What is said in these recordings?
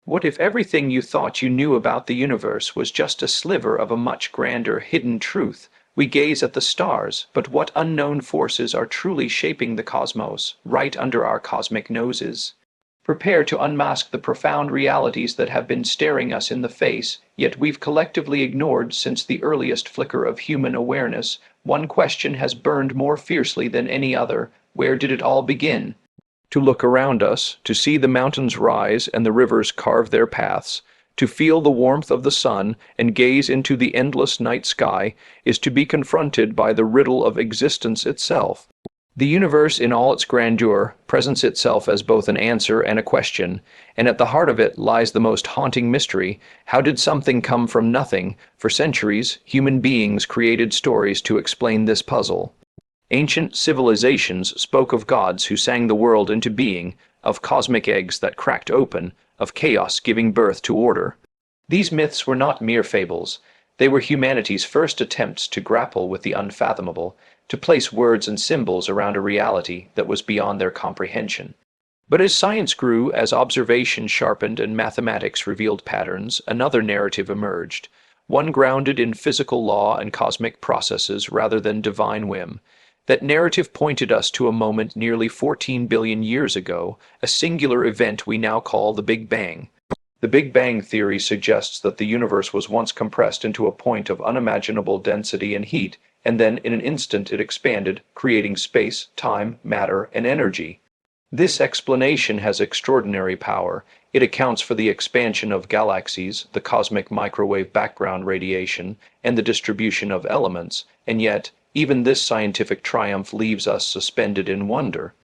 What if everything you thought you knew about the universe was just a sliver of a much grander hidden truth? We gaze at the stars, but what unknown forces are truly shaping the cosmos, right under our cosmic noses? Prepare to unmask the profound realities that have been staring us in the face, yet we've collectively ignored since the earliest flicker of human awareness. One question has burned more fiercely than any other: where did it all begin? To look around us, to see the mountains rise and the rivers carve their paths, to feel the warmth of the sun and gaze into the endless night sky, is to be confronted by the riddle of existence itself. The universe in all its grandeur presents itself as both an answer and a question, and at the heart of it lies the most haunting mystery: how did something come from nothing? For centuries, human beings created stories to explain this puzzle. Ancient civilizations spoke of gods who sang the world into being, of cosmic eggs that cracked open, of chaos giving birth to order. These myths were not mere fables. They were humanity's first attempts to grapple with the unfathomable, to place words and symbols around a reality that was beyond their comprehension. But as science grew, as observation sharpened and mathematics revealed patterns, another narrative emerged, one grounded in physical law and cosmic processes rather than divine whim. That narrative pointed us to a moment nearly 14 billion years ago, a singular event we now call the Big Bang. The Big Bang theory suggests that the universe was once compressed into a point of unimaginable density and heat, and then in an instant it expanded, creating space, time, matter, and energy. This explanation has extraordinary power. It accounts for the expansion of galaxies, the cosmic microwave background radiation, and the distribution of elements, and yet, even this scientific triumph leaves us suspended in wonder.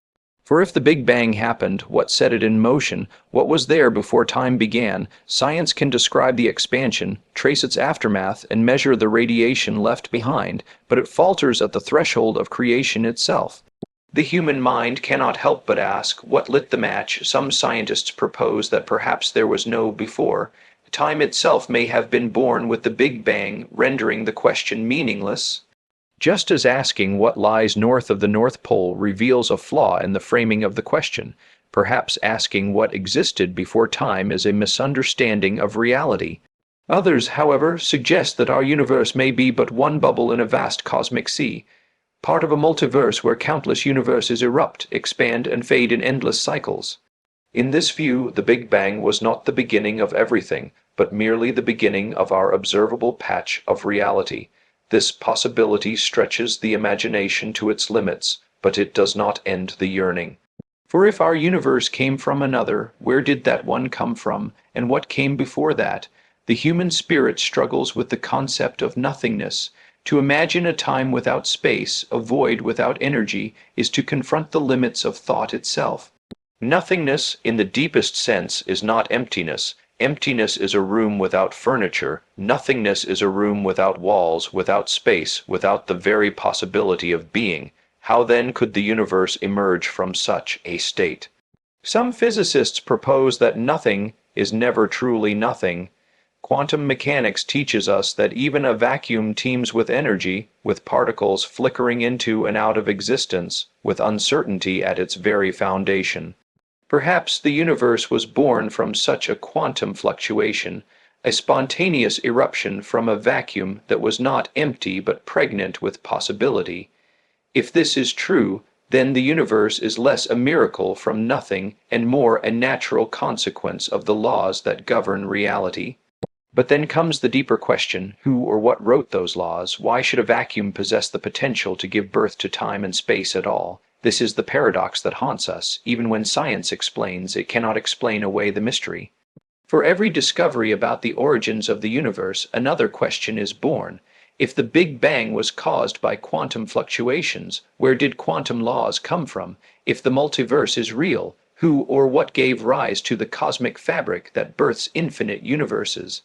For if the Big Bang happened, what set it in motion? What was there before time began? Science can describe the expansion, trace its aftermath, and measure the radiation left behind, but it falters at the threshold of creation itself. The human mind cannot help but ask, what lit the match? Some scientists propose that perhaps there was no before. Time itself may have been born with the Big Bang, rendering the question meaningless. Just as asking what lies north of the North Pole reveals a flaw in the framing of the question, perhaps asking what existed before time is a misunderstanding of reality. Others, however, suggest that our universe may be but one bubble in a vast cosmic sea, part of a multiverse where countless universes erupt, expand, and fade in endless cycles. In this view, the Big Bang was not the beginning of everything, but merely the beginning of our observable patch of reality. This possibility stretches the imagination to its limits, but it does not end the yearning. For if our universe came from another, where did that one come from, and what came before that? The human spirit struggles with the concept of nothingness. To imagine a time without space, a void without energy, is to confront the limits of thought itself. Nothingness, in the deepest sense, is not emptiness. Emptiness is a room without furniture. Nothingness is a room without walls, without space, without the very possibility of being. How then could the universe emerge from such a state? Some physicists propose that nothing is never truly nothing. Quantum mechanics teaches us that even a vacuum teems with energy, with particles flickering into and out of existence, with uncertainty at its very foundation. Perhaps the universe was born from such a quantum fluctuation, a spontaneous eruption from a vacuum that was not empty but pregnant with possibility. If this is true, then the universe is less a miracle from nothing and more a natural consequence of the laws that govern reality. But then comes the deeper question: who or what wrote those laws? Why should a vacuum possess the potential to give birth to time and space at all? This is the paradox that haunts us. Even when science explains, it cannot explain away the mystery. For every discovery about the origins of the universe, another question is born. If the Big Bang was caused by quantum fluctuations, where did quantum laws come from? If the multiverse is real, who or what gave rise to the cosmic fabric that births infinite universes?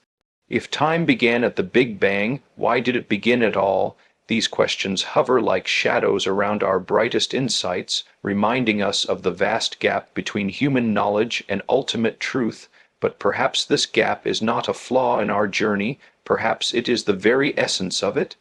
If time began at the Big Bang, why did it begin at all? These questions hover like shadows around our brightest insights, reminding us of the vast gap between human knowledge and ultimate truth. But perhaps this gap is not a flaw in our journey, perhaps it is the very essence of it.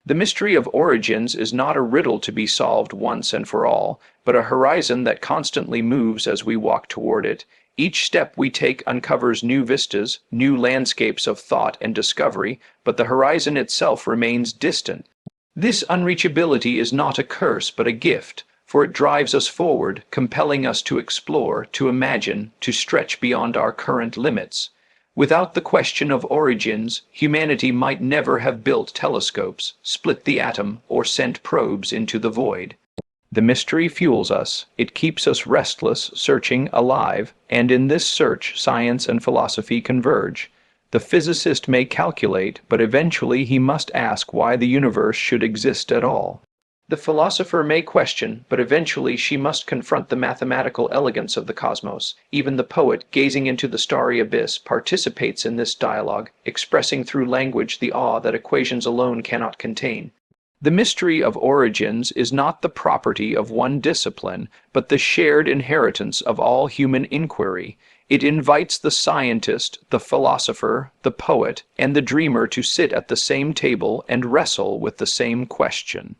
The mystery of origins is not a riddle to be solved once and for all, but a horizon that constantly moves as we walk toward it. Each step we take uncovers new vistas, new landscapes of thought and discovery, but the horizon itself remains distant. This unreachability is not a curse, but a gift, for it drives us forward, compelling us to explore, to imagine, to stretch beyond our current limits. Without the question of origins, humanity might never have built telescopes, split the atom, or sent probes into the void. The mystery fuels us, it keeps us restless, searching, alive, and in this search science and philosophy converge. The physicist may calculate, but eventually he must ask why the universe should exist at all. The philosopher may question, but eventually she must confront the mathematical elegance of the cosmos. Even the poet, gazing into the starry abyss, participates in this dialogue, expressing through language the awe that equations alone cannot contain. The mystery of origins is not the property of one discipline, but the shared inheritance of all human inquiry. It invites the scientist, the philosopher, the poet, and the dreamer to sit at the same table and wrestle with the same question.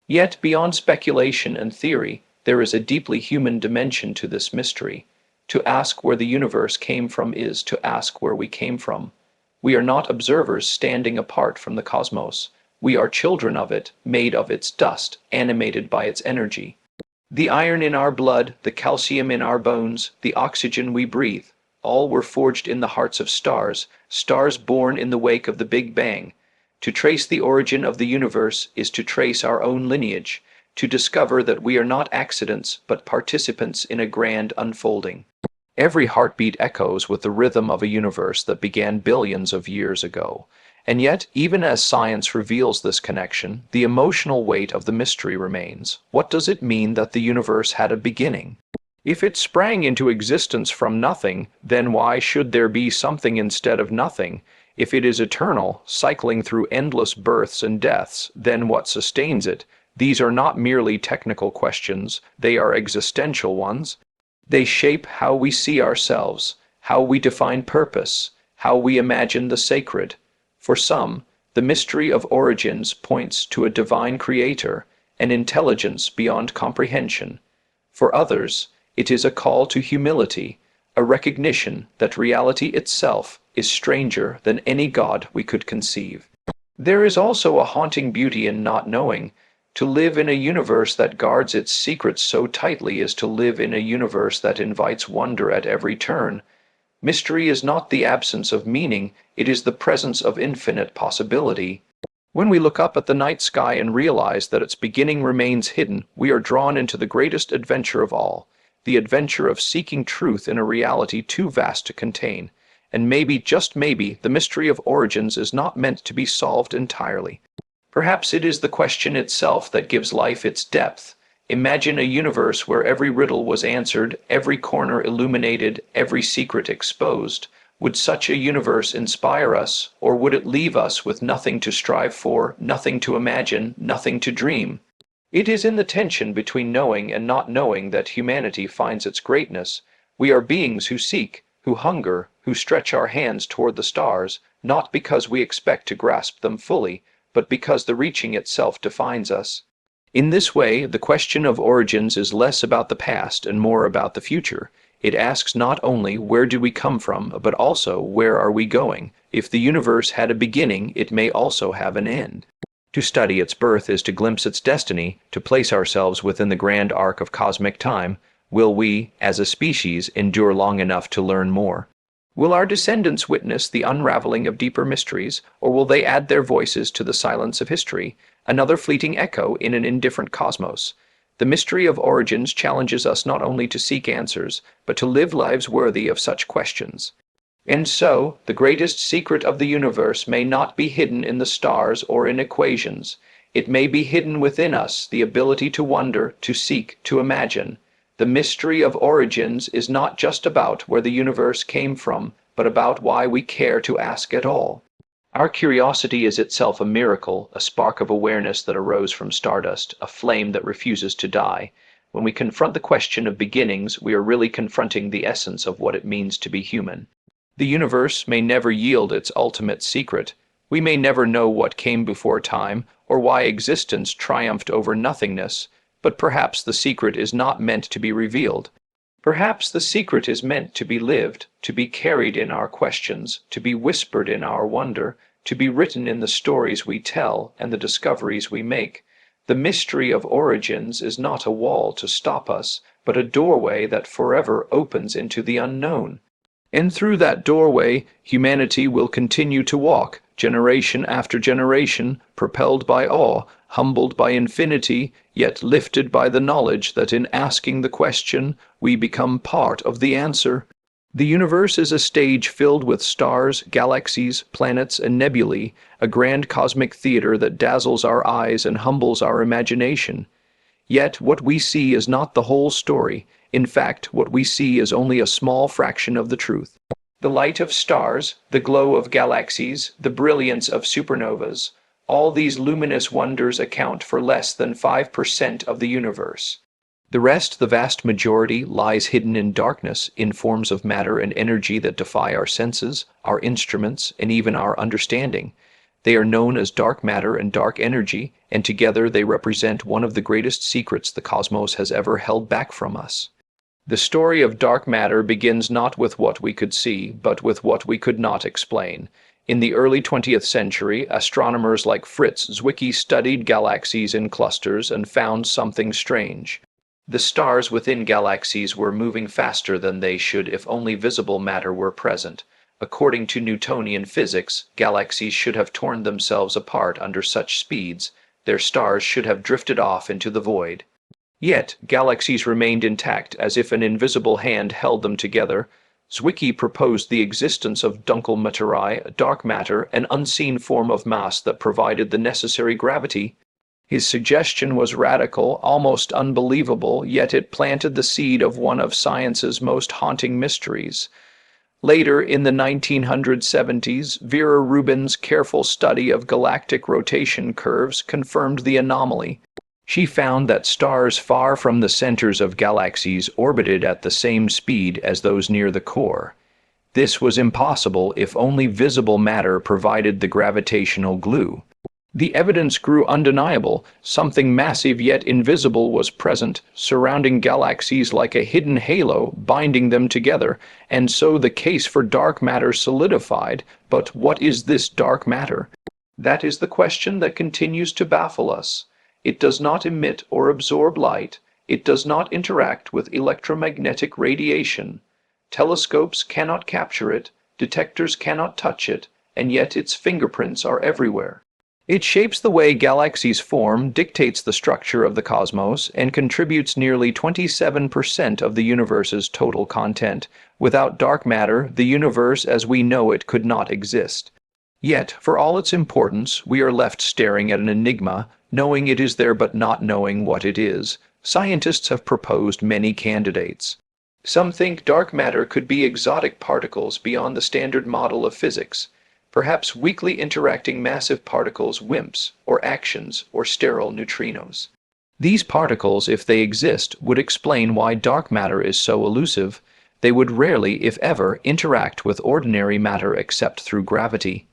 Yet, beyond speculation and theory, there is a deeply human dimension to this mystery. To ask where the universe came from is to ask where we came from. We are not observers standing apart from the cosmos. We are children of it, made of its dust, animated by its energy. The iron in our blood, the calcium in our bones, the oxygen we breathe, all were forged in the hearts of stars, stars born in the wake of the Big Bang. To trace the origin of the universe is to trace our own lineage, to discover that we are not accidents, but participants in a grand unfolding. Every heartbeat echoes with the rhythm of a universe that began billions of years ago. And yet, even as science reveals this connection, the emotional weight of the mystery remains. What does it mean that the universe had a beginning? If it sprang into existence from nothing, then why should there be something instead of nothing? If it is eternal, cycling through endless births and deaths, then what sustains it? These are not merely technical questions, they are existential ones. They shape how we see ourselves, how we define purpose, how we imagine the sacred. For some, the mystery of origins points to a divine creator, an intelligence beyond comprehension. For others, it is a call to humility, a recognition that reality itself is stranger than any God we could conceive. There is also a haunting beauty in not knowing. To live in a universe that guards its secrets so tightly is to live in a universe that invites wonder at every turn. Mystery is not the absence of meaning, it is the presence of infinite possibility. When we look up at the night sky and realize that its beginning remains hidden, we are drawn into the greatest adventure of all, the adventure of seeking truth in a reality too vast to contain. And maybe, just maybe, the mystery of origins is not meant to be solved entirely. Perhaps it is the question itself that gives life its depth. Imagine a universe where every riddle was answered, every corner illuminated, every secret exposed. Would such a universe inspire us, or would it leave us with nothing to strive for, nothing to imagine, nothing to dream? It is in the tension between knowing and not knowing that humanity finds its greatness. We are beings who seek, who hunger, who stretch our hands toward the stars, not because we expect to grasp them fully, but because the reaching itself defines us. In this way, the question of origins is less about the past and more about the future. It asks not only where do we come from, but also where are we going. If the universe had a beginning, it may also have an end. To study its birth is to glimpse its destiny, to place ourselves within the grand arc of cosmic time. Will we, as a species, endure long enough to learn more? Will our descendants witness the unraveling of deeper mysteries, or will they add their voices to the silence of history, another fleeting echo in an indifferent cosmos? The mystery of origins challenges us not only to seek answers, but to live lives worthy of such questions. And so, the greatest secret of the universe may not be hidden in the stars or in equations. It may be hidden within us, the ability to wonder, to seek, to imagine. The mystery of origins is not just about where the universe came from, but about why we care to ask at all. Our curiosity is itself a miracle, a spark of awareness that arose from stardust, a flame that refuses to die. When we confront the question of beginnings, we are really confronting the essence of what it means to be human. The universe may never yield its ultimate secret. We may never know what came before time, or why existence triumphed over nothingness, but perhaps the secret is not meant to be revealed. Perhaps the secret is meant to be lived, to be carried in our questions, to be whispered in our wonder, to be written in the stories we tell and the discoveries we make. The mystery of origins is not a wall to stop us, but a doorway that forever opens into the unknown. And through that doorway, humanity will continue to walk, generation after generation, propelled by awe, humbled by infinity, yet lifted by the knowledge that in asking the question, we become part of the answer. The universe is a stage filled with stars, galaxies, planets, and nebulae, a grand cosmic theater that dazzles our eyes and humbles our imagination. Yet what we see is not the whole story. In fact, what we see is only a small fraction of the truth. The light of stars, the glow of galaxies, the brilliance of supernovas, all these luminous wonders account for less than 5% of the universe. The rest, the vast majority, lies hidden in darkness, in forms of matter and energy that defy our senses, our instruments, and even our understanding. They are known as dark matter and dark energy, and together they represent one of the greatest secrets the cosmos has ever held back from us. The story of dark matter begins not with what we could see, but with what we could not explain. In the early 20th century, astronomers like Fritz Zwicky studied galaxies in clusters and found something strange. The stars within galaxies were moving faster than they should if only visible matter were present. According to Newtonian physics, galaxies should have torn themselves apart under such speeds. Their stars should have drifted off into the void. Yet, galaxies remained intact as if an invisible hand held them together. Zwicky proposed the existence of Dunkel Materie, dark matter, an unseen form of mass that provided the necessary gravity. His suggestion was radical, almost unbelievable, yet it planted the seed of one of science's most haunting mysteries. Later, in the 1970s, Vera Rubin's careful study of galactic rotation curves confirmed the anomaly. She found that stars far from the centers of galaxies orbited at the same speed as those near the core. This was impossible if only visible matter provided the gravitational glue. The evidence grew undeniable. Something massive yet invisible was present, surrounding galaxies like a hidden halo, binding them together, and so the case for dark matter solidified. But what is this dark matter? That is the question that continues to baffle us. It does not emit or absorb light. It does not interact with electromagnetic radiation. Telescopes cannot capture it, detectors cannot touch it, and yet its fingerprints are everywhere. It shapes the way galaxies form, dictates the structure of the cosmos, and contributes nearly 27% of the universe's total content. Without dark matter, the universe as we know it could not exist. Yet, for all its importance, we are left staring at an enigma, knowing it is there but not knowing what it is. Scientists have proposed many candidates. Some think dark matter could be exotic particles beyond the standard model of physics, perhaps weakly interacting massive particles, WIMPs, or actions, or sterile neutrinos. These particles, if they exist, would explain why dark matter is so elusive. They would rarely, if ever, interact with ordinary matter except through gravity.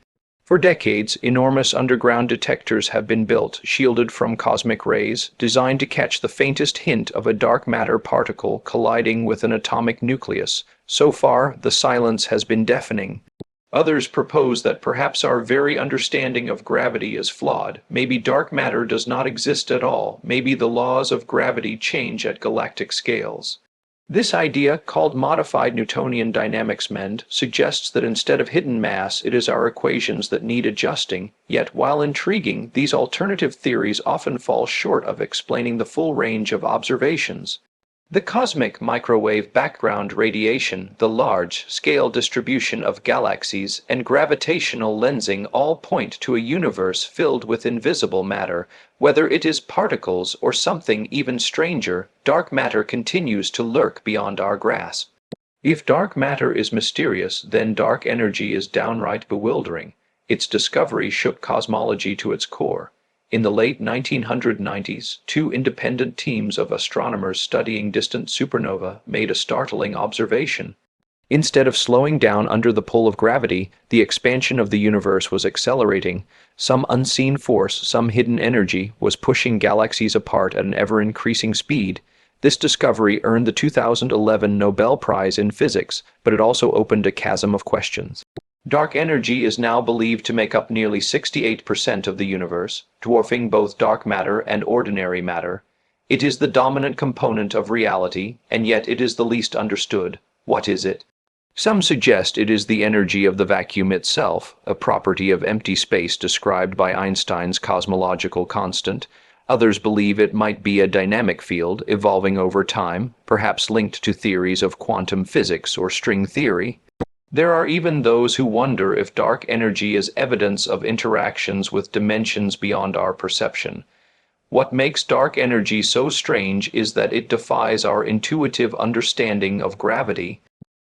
For decades, enormous underground detectors have been built, shielded from cosmic rays, designed to catch the faintest hint of a dark matter particle colliding with an atomic nucleus. So far, the silence has been deafening. Others propose that perhaps our very understanding of gravity is flawed. Maybe dark matter does not exist at all. Maybe the laws of gravity change at galactic scales. This idea, called modified Newtonian dynamics MEND, suggests that instead of hidden mass, it is our equations that need adjusting. Yet, while intriguing, these alternative theories often fall short of explaining the full range of observations. The cosmic microwave background radiation, the large-scale distribution of galaxies, and gravitational lensing all point to a universe filled with invisible matter. Whether it is particles or something even stranger, dark matter continues to lurk beyond our grasp. If dark matter is mysterious, then dark energy is downright bewildering. Its discovery shook cosmology to its core. In the late 1990s, two independent teams of astronomers studying distant supernova made a startling observation. Instead of slowing down under the pull of gravity, the expansion of the universe was accelerating. Some unseen force, some hidden energy, was pushing galaxies apart at an ever-increasing speed. This discovery earned the 2011 Nobel Prize in Physics, but it also opened a chasm of questions. Dark energy is now believed to make up nearly 68% of the universe, dwarfing both dark matter and ordinary matter. It is the dominant component of reality, and yet it is the least understood. What is it? Some suggest it is the energy of the vacuum itself, a property of empty space described by Einstein's cosmological constant. Others believe it might be a dynamic field evolving over time, perhaps linked to theories of quantum physics or string theory. There are even those who wonder if dark energy is evidence of interactions with dimensions beyond our perception. What makes dark energy so strange is that it defies our intuitive understanding of gravity.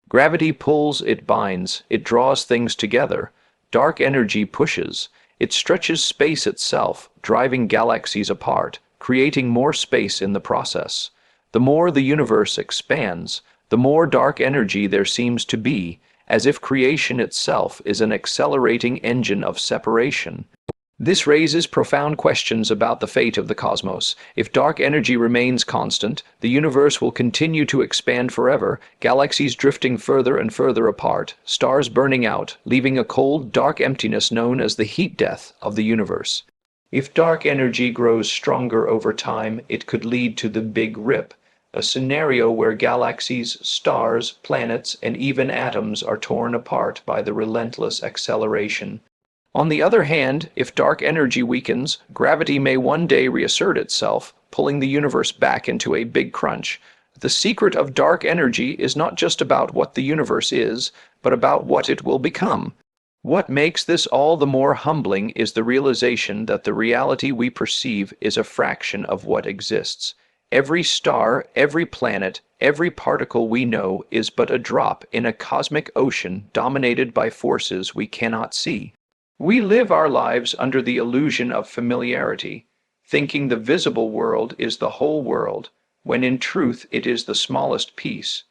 Gravity pulls, it binds, it draws things together. Dark energy pushes. It stretches space itself, driving galaxies apart, creating more space in the process. The more the universe expands, the more dark energy there seems to be, as if creation itself is an accelerating engine of separation. This raises profound questions about the fate of the cosmos. If dark energy remains constant, the universe will continue to expand forever, galaxies drifting further and further apart, stars burning out, leaving a cold, dark emptiness known as the heat death of the universe. If dark energy grows stronger over time, it could lead to the Big Rip, a scenario where galaxies, stars, planets, and even atoms are torn apart by the relentless acceleration. On the other hand, if dark energy weakens, gravity may one day reassert itself, pulling the universe back into a big crunch. The secret of dark energy is not just about what the universe is, but about what it will become. What makes this all the more humbling is the realization that the reality we perceive is a fraction of what exists. Every star, every planet, every particle we know is but a drop in a cosmic ocean dominated by forces we cannot see. We live our lives under the illusion of familiarity, thinking the visible world is the whole world, when in truth it is the smallest piece.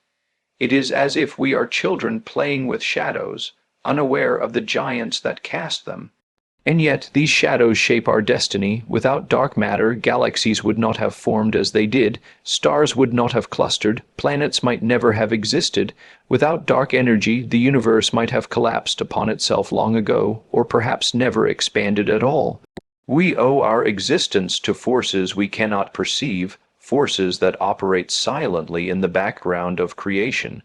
It is as if we are children playing with shadows, unaware of the giants that cast them. And yet these shadows shape our destiny. Without dark matter, galaxies would not have formed as they did, stars would not have clustered, planets might never have existed. Without dark energy, the universe might have collapsed upon itself long ago, or perhaps never expanded at all. We owe our existence to forces we cannot perceive, forces that operate silently in the background of creation.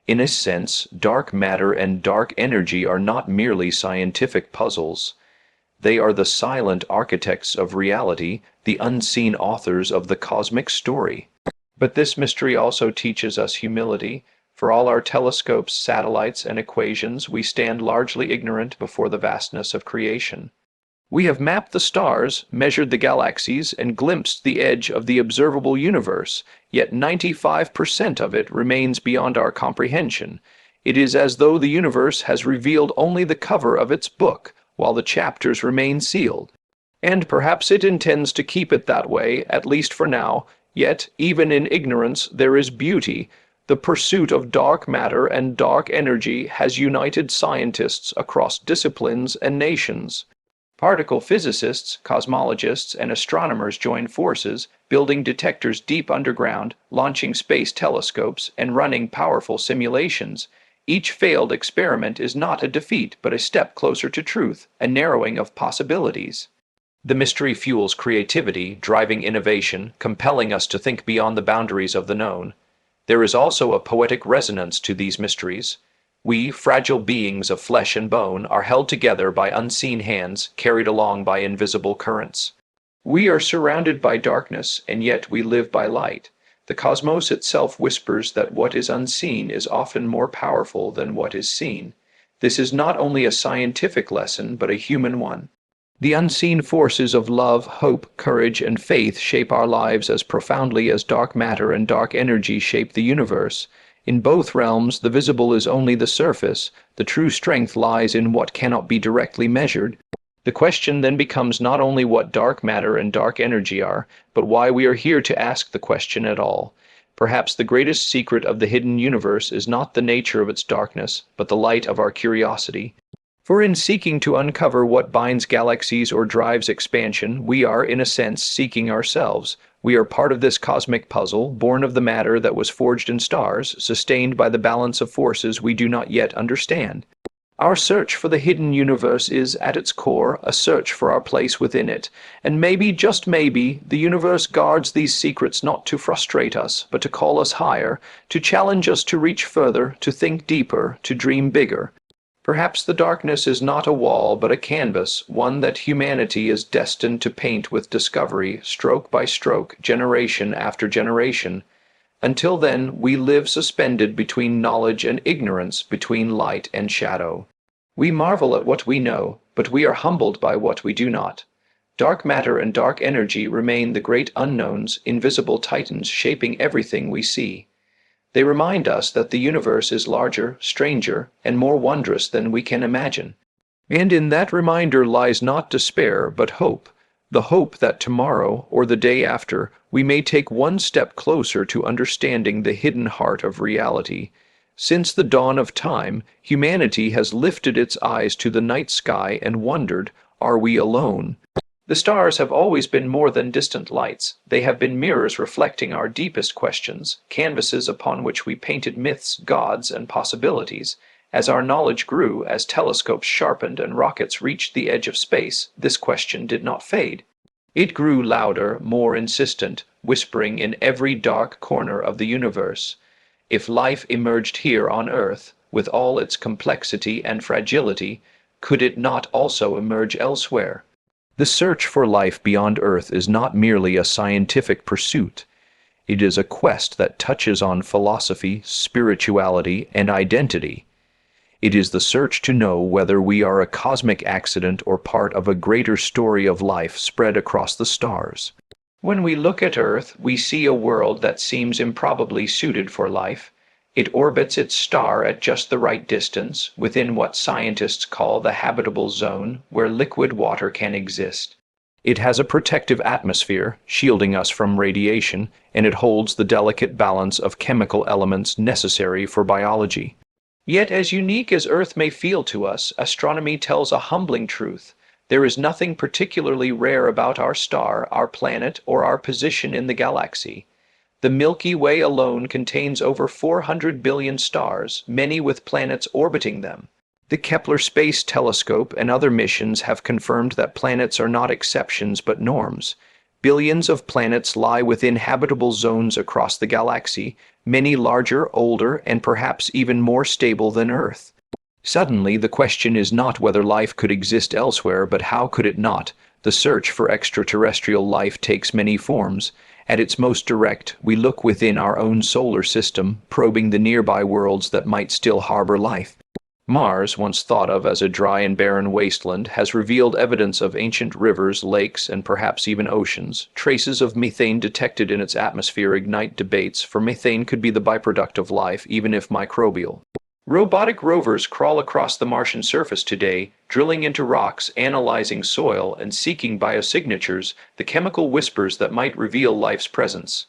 In a sense, dark matter and dark energy are not merely scientific puzzles. They are the silent architects of reality, the unseen authors of the cosmic story. But this mystery also teaches us humility. For all our telescopes, satellites, and equations, we stand largely ignorant before the vastness of creation. We have mapped the stars, measured the galaxies, and glimpsed the edge of the observable universe, yet 95% of it remains beyond our comprehension. It is as though the universe has revealed only the cover of its book, while the chapters remain sealed. And perhaps it intends to keep it that way, at least for now, yet, even in ignorance, there is beauty. The pursuit of dark matter and dark energy has united scientists across disciplines and nations. Particle physicists, cosmologists, and astronomers join forces, building detectors deep underground, launching space telescopes, and running powerful simulations. Each failed experiment is not a defeat, but a step closer to truth, a narrowing of possibilities. The mystery fuels creativity, driving innovation, compelling us to think beyond the boundaries of the known. There is also a poetic resonance to these mysteries. We, fragile beings of flesh and bone, are held together by unseen hands, carried along by invisible currents. We are surrounded by darkness, and yet we live by light. The cosmos itself whispers that what is unseen is often more powerful than what is seen. This is not only a scientific lesson, but a human one. The unseen forces of love, hope, courage, and faith shape our lives as profoundly as dark matter and dark energy shape the universe. In both realms, the visible is only the surface. The true strength lies in what cannot be directly measured. The question then becomes not only what dark matter and dark energy are, but why we are here to ask the question at all. Perhaps the greatest secret of the hidden universe is not the nature of its darkness, but the light of our curiosity. For in seeking to uncover what binds galaxies or drives expansion, we are, in a sense, seeking ourselves. We are part of this cosmic puzzle, born of the matter that was forged in stars, sustained by the balance of forces we do not yet understand. Our search for the hidden universe is, at its core, a search for our place within it, and maybe, just maybe, the universe guards these secrets not to frustrate us, but to call us higher, to challenge us to reach further, to think deeper, to dream bigger. Perhaps the darkness is not a wall, but a canvas, one that humanity is destined to paint with discovery, stroke by stroke, generation after generation. Until then, we live suspended between knowledge and ignorance, between light and shadow. We marvel at what we know, but we are humbled by what we do not. Dark matter and dark energy remain the great unknowns, invisible titans shaping everything we see. They remind us that the universe is larger, stranger, and more wondrous than we can imagine. And in that reminder lies not despair, but hope. The hope that tomorrow, or the day after, we may take one step closer to understanding the hidden heart of reality. Since the dawn of time, humanity has lifted its eyes to the night sky and wondered, are we alone? The stars have always been more than distant lights. They have been mirrors reflecting our deepest questions, canvases upon which we painted myths, gods, and possibilities. As our knowledge grew, as telescopes sharpened and rockets reached the edge of space, this question did not fade. It grew louder, more insistent, whispering in every dark corner of the universe. If life emerged here on Earth, with all its complexity and fragility, could it not also emerge elsewhere? The search for life beyond Earth is not merely a scientific pursuit. It is a quest that touches on philosophy, spirituality, and identity. It is the search to know whether we are a cosmic accident or part of a greater story of life spread across the stars. When we look at Earth, we see a world that seems improbably suited for life. It orbits its star at just the right distance, within what scientists call the habitable zone, where liquid water can exist. It has a protective atmosphere, shielding us from radiation, and it holds the delicate balance of chemical elements necessary for biology. Yet, as unique as Earth may feel to us, astronomy tells a humbling truth. There is nothing particularly rare about our star, our planet, or our position in the galaxy. The Milky Way alone contains over 400 billion stars, many with planets orbiting them. The Kepler Space Telescope and other missions have confirmed that planets are not exceptions but norms. Billions of planets lie within habitable zones across the galaxy, many larger, older, and perhaps even more stable than Earth. Suddenly, the question is not whether life could exist elsewhere, but how could it not? The search for extraterrestrial life takes many forms. At its most direct, we look within our own solar system, probing the nearby worlds that might still harbor life. Mars, once thought of as a dry and barren wasteland, has revealed evidence of ancient rivers, lakes, and perhaps even oceans. Traces of methane detected in its atmosphere ignite debates, for methane could be the byproduct of life, even if microbial. Robotic rovers crawl across the Martian surface today, drilling into rocks, analyzing soil, and seeking biosignatures, the chemical whispers that might reveal life's presence.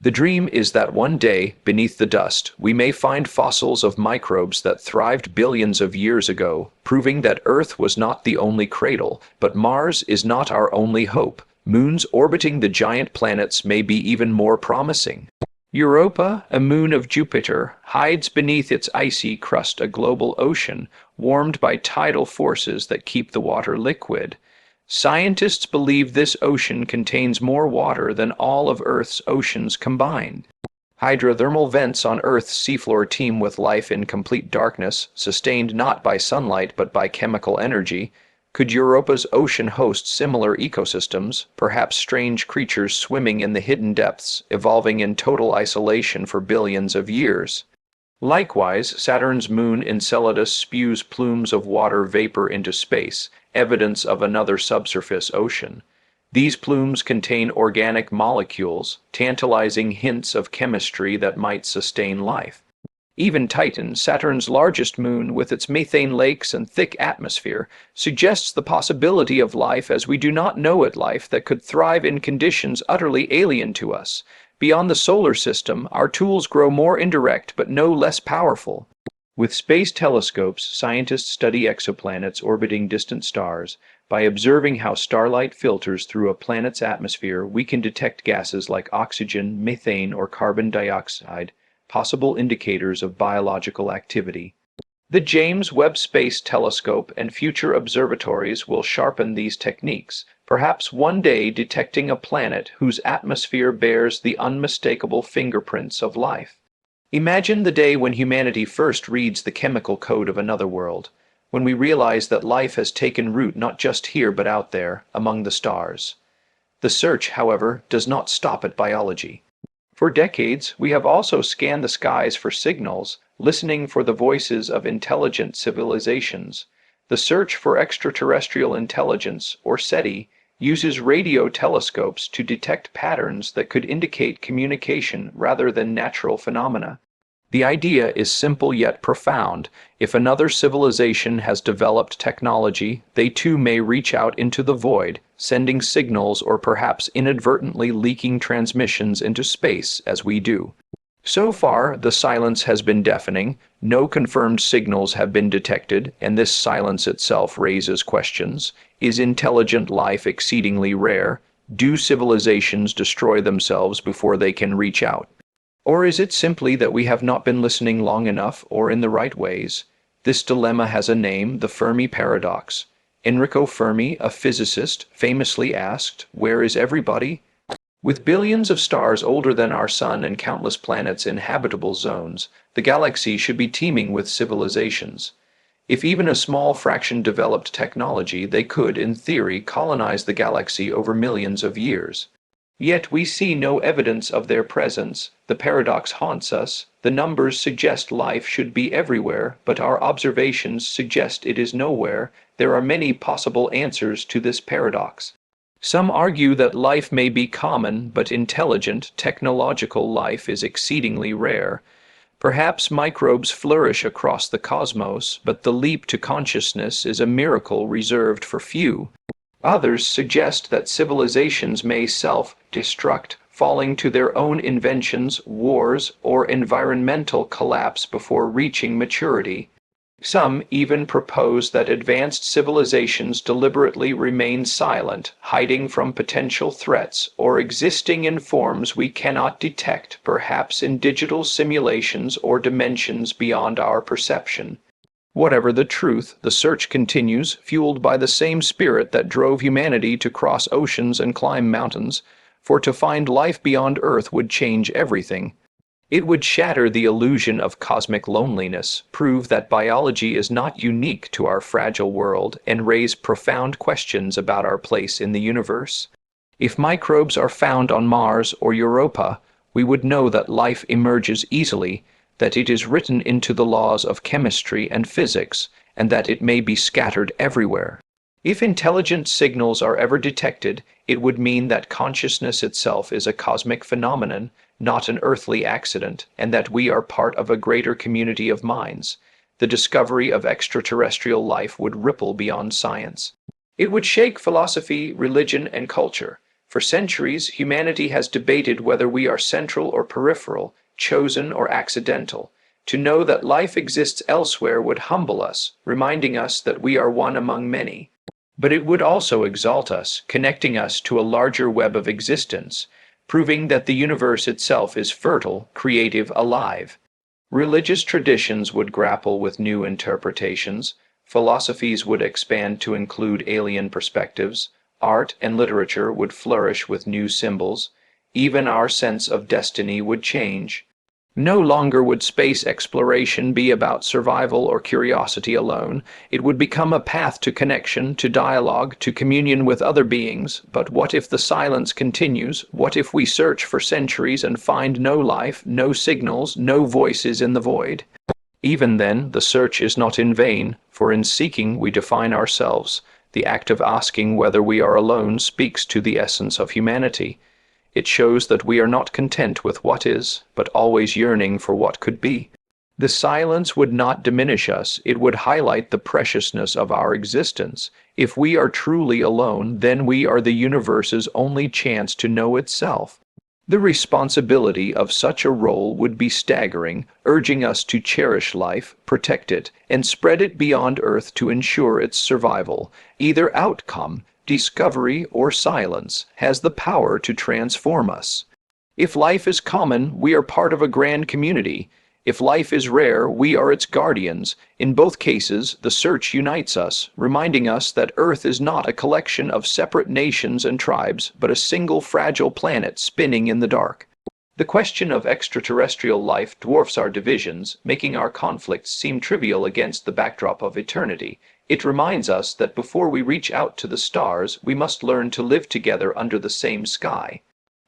The dream is that one day, beneath the dust, we may find fossils of microbes that thrived billions of years ago, proving that Earth was not the only cradle, but Mars is not our only hope. Moons orbiting the giant planets may be even more promising. Europa, a moon of Jupiter, hides beneath its icy crust a global ocean, warmed by tidal forces that keep the water liquid. Scientists believe this ocean contains more water than all of Earth's oceans combined. Hydrothermal vents on Earth's seafloor teem with life in complete darkness, sustained not by sunlight but by chemical energy. Could Europa's ocean host similar ecosystems, perhaps strange creatures swimming in the hidden depths, evolving in total isolation for billions of years? Likewise, Saturn's moon Enceladus spews plumes of water vapor into space, evidence of another subsurface ocean. These plumes contain organic molecules, tantalizing hints of chemistry that might sustain life. Even Titan, Saturn's largest moon with its methane lakes and thick atmosphere, suggests the possibility of life as we do not know it, life that could thrive in conditions utterly alien to us. Beyond the solar system, our tools grow more indirect but no less powerful. With space telescopes, scientists study exoplanets orbiting distant stars, By observing how starlight filters through a planet's atmosphere, we can detect gases like oxygen, methane, or carbon dioxide, possible indicators of biological activity. The James Webb Space Telescope and future observatories will sharpen these techniques, perhaps one day detecting a planet whose atmosphere bears the unmistakable fingerprints of life. Imagine the day when humanity first reads the chemical code of another world, when we realize that life has taken root not just here but out there, among the stars. The search, however, does not stop at biology. For decades, we have also scanned the skies for signals, listening for the voices of intelligent civilizations. The search for extraterrestrial intelligence, or SETI, uses radio telescopes to detect patterns that could indicate communication rather than natural phenomena. The idea is simple yet profound. If another civilization has developed technology, they too may reach out into the void, sending signals or perhaps inadvertently leaking transmissions into space as we do. So far, the silence has been deafening, no confirmed signals have been detected, and this silence itself raises questions. Is intelligent life exceedingly rare? Do civilizations destroy themselves before they can reach out? Or is it simply that we have not been listening long enough or in the right ways? This dilemma has a name, the Fermi paradox. Enrico Fermi, a physicist, famously asked, "Where is everybody?" With billions of stars older than our sun and countless planets in habitable zones, the galaxy should be teeming with civilizations. If even a small fraction developed technology, they could, in theory, colonize the galaxy over millions of years. Yet we see no evidence of their presence. The paradox haunts us. The numbers suggest life should be everywhere, but our observations suggest it is nowhere. There are many possible answers to this paradox. Some argue that life may be common, but intelligent, technological life is exceedingly rare. Perhaps microbes flourish across the cosmos, but the leap to consciousness is a miracle reserved for few. Others suggest that civilizations may self-destruct, falling to their own inventions, wars, or environmental collapse before reaching maturity. Some even propose that advanced civilizations deliberately remain silent, hiding from potential threats, or existing in forms we cannot detect, perhaps in digital simulations or dimensions beyond our perception. Whatever the truth, the search continues, fueled by the same spirit that drove humanity to cross oceans and climb mountains, for to find life beyond Earth would change everything. It would shatter the illusion of cosmic loneliness, prove that biology is not unique to our fragile world, and raise profound questions about our place in the universe. If microbes are found on Mars or Europa, we would know that life emerges easily, that it is written into the laws of chemistry and physics, and that it may be scattered everywhere. If intelligent signals are ever detected, it would mean that consciousness itself is a cosmic phenomenon, not an earthly accident, and that we are part of a greater community of minds. The discovery of extraterrestrial life would ripple beyond science. It would shake philosophy, religion, and culture. For centuries, humanity has debated whether we are central or peripheral, chosen or accidental. To know that life exists elsewhere would humble us, reminding us that we are one among many. But it would also exalt us, connecting us to a larger web of existence, proving that the universe itself is fertile, creative, alive. Religious traditions would grapple with new interpretations, philosophies would expand to include alien perspectives, art and literature would flourish with new symbols, even our sense of destiny would change. No longer would space exploration be about survival or curiosity alone. It would become a path to connection, to dialogue, to communion with other beings. But what if the silence continues? What if we search for centuries and find no life, no signals, no voices in the void? Even then, the search is not in vain, for in seeking we define ourselves. The act of asking whether we are alone speaks to the essence of humanity. It shows that we are not content with what is, but always yearning for what could be. The silence would not diminish us, it would highlight the preciousness of our existence. If we are truly alone, then we are the universe's only chance to know itself. The responsibility of such a role would be staggering, urging us to cherish life, protect it, and spread it beyond Earth to ensure its survival. Either outcome, discovery or silence, has the power to transform us. If life is common, we are part of a grand community. If life is rare, we are its guardians. In both cases, the search unites us, reminding us that Earth is not a collection of separate nations and tribes, but a single fragile planet spinning in the dark. The question of extraterrestrial life dwarfs our divisions, making our conflicts seem trivial against the backdrop of eternity. It reminds us that before we reach out to the stars, we must learn to live together under the same sky.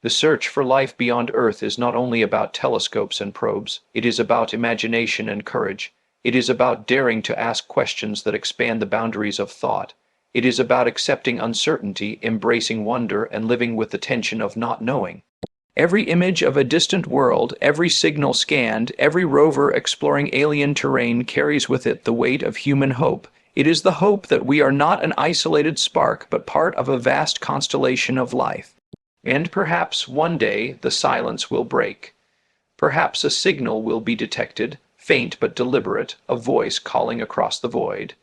The search for life beyond Earth is not only about telescopes and probes, it is about imagination and courage. It is about daring to ask questions that expand the boundaries of thought. It is about accepting uncertainty, embracing wonder, and living with the tension of not knowing. Every image of a distant world, every signal scanned, every rover exploring alien terrain carries with it the weight of human hope. It is the hope that we are not an isolated spark, but part of a vast constellation of life. And perhaps one day the silence will break. Perhaps a signal will be detected, faint but deliberate, a voice calling across the void.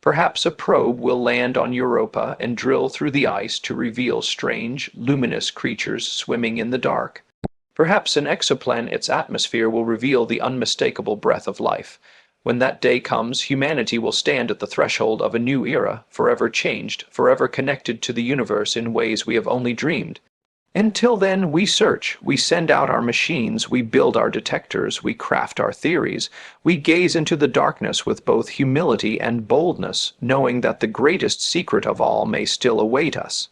Perhaps a probe will land on Europa and drill through the ice to reveal strange, luminous creatures swimming in the dark. Perhaps an exoplanet's atmosphere will reveal the unmistakable breath of life. When that day comes, humanity will stand at the threshold of a new era, forever changed, forever connected to the universe in ways we have only dreamed. Until then, we search, we send out our machines, we build our detectors, we craft our theories, we gaze into the darkness with both humility and boldness, knowing that the greatest secret of all may still await us.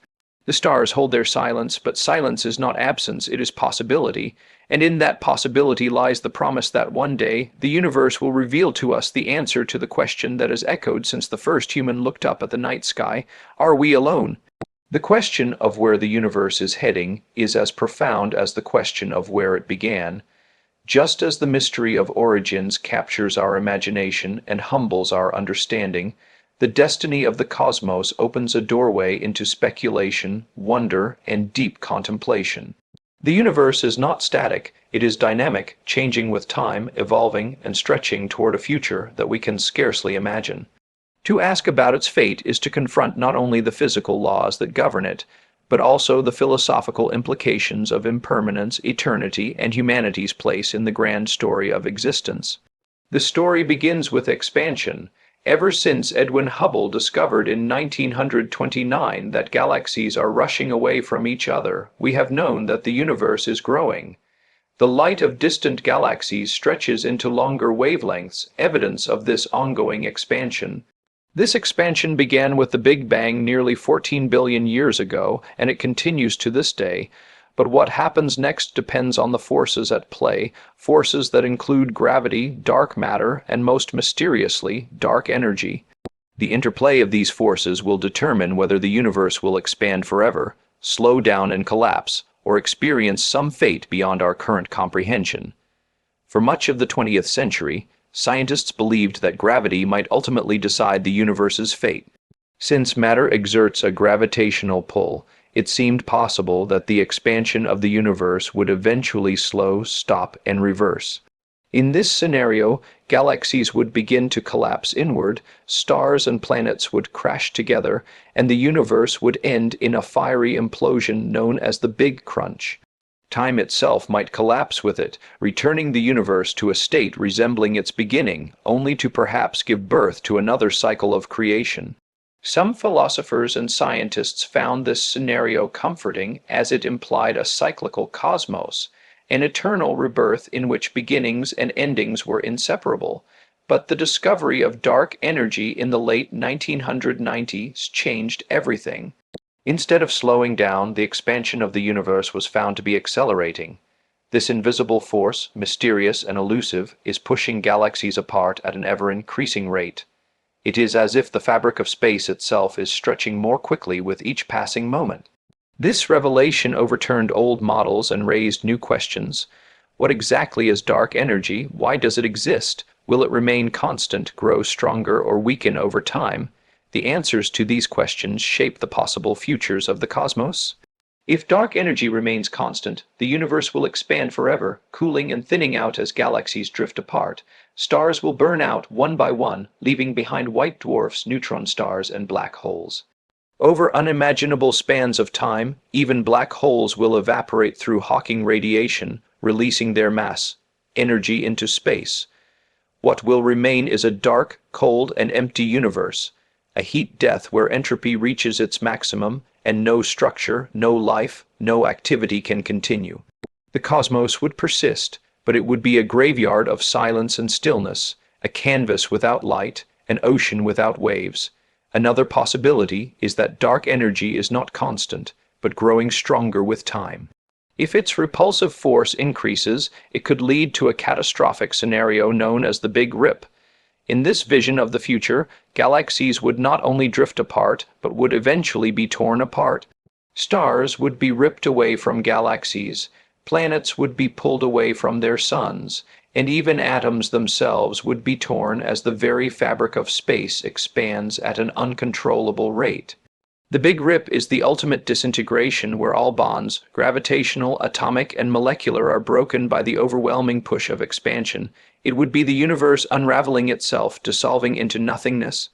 The stars hold their silence, but silence is not absence, it is possibility. And in that possibility lies the promise that one day the universe will reveal to us the answer to the question that has echoed since the first human looked up at the night sky: are we alone? The question of where the universe is heading is as profound as the question of where it began. Just as the mystery of origins captures our imagination and humbles our understanding, the destiny of the cosmos opens a doorway into speculation, wonder, and deep contemplation. The universe is not static, it is dynamic, changing with time, evolving, and stretching toward a future that we can scarcely imagine. To ask about its fate is to confront not only the physical laws that govern it, but also the philosophical implications of impermanence, eternity, and humanity's place in the grand story of existence. The story begins with expansion. Ever since Edwin Hubble discovered in 1929 that galaxies are rushing away from each other, we have known that the universe is growing. The light of distant galaxies stretches into longer wavelengths, evidence of this ongoing expansion. This expansion began with the Big Bang nearly 14 billion years ago, and it continues to this day. But what happens next depends on the forces at play, forces that include gravity, dark matter, and most mysteriously, dark energy. The interplay of these forces will determine whether the universe will expand forever, slow down and collapse, or experience some fate beyond our current comprehension. For much of the 20th century, scientists believed that gravity might ultimately decide the universe's fate. Since matter exerts a gravitational pull, it seemed possible that the expansion of the universe would eventually slow, stop, and reverse. In this scenario, galaxies would begin to collapse inward, stars and planets would crash together, and the universe would end in a fiery implosion known as the Big Crunch. Time itself might collapse with it, returning the universe to a state resembling its beginning, only to perhaps give birth to another cycle of creation. Some philosophers and scientists found this scenario comforting, as it implied a cyclical cosmos, an eternal rebirth in which beginnings and endings were inseparable. But the discovery of dark energy in the late 1990s changed everything. Instead of slowing down, the expansion of the universe was found to be accelerating. This invisible force, mysterious and elusive, is pushing galaxies apart at an ever-increasing rate. It is as if the fabric of space itself is stretching more quickly with each passing moment. This revelation overturned old models and raised new questions. What exactly is dark energy? Why does it exist? Will it remain constant, grow stronger, or weaken over time? The answers to these questions shape the possible futures of the cosmos. If dark energy remains constant, the universe will expand forever, cooling and thinning out as galaxies drift apart. Stars will burn out one by one, leaving behind white dwarfs, neutron stars, and black holes. Over unimaginable spans of time, even black holes will evaporate through Hawking radiation, releasing their mass, energy into space. What will remain is a dark, cold, and empty universe, a heat death where entropy reaches its maximum, and no structure, no life, no activity can continue. The cosmos would persist, but it would be a graveyard of silence and stillness, a canvas without light, an ocean without waves. Another possibility is that dark energy is not constant, but growing stronger with time. If its repulsive force increases, it could lead to a catastrophic scenario known as the Big Rip. In this vision of the future, galaxies would not only drift apart, but would eventually be torn apart. Stars would be ripped away from galaxies, planets would be pulled away from their suns, and even atoms themselves would be torn as the very fabric of space expands at an uncontrollable rate. The Big Rip is the ultimate disintegration where all bonds, gravitational, atomic, and molecular, are broken by the overwhelming push of expansion. It would be the universe unraveling itself, dissolving into nothingness.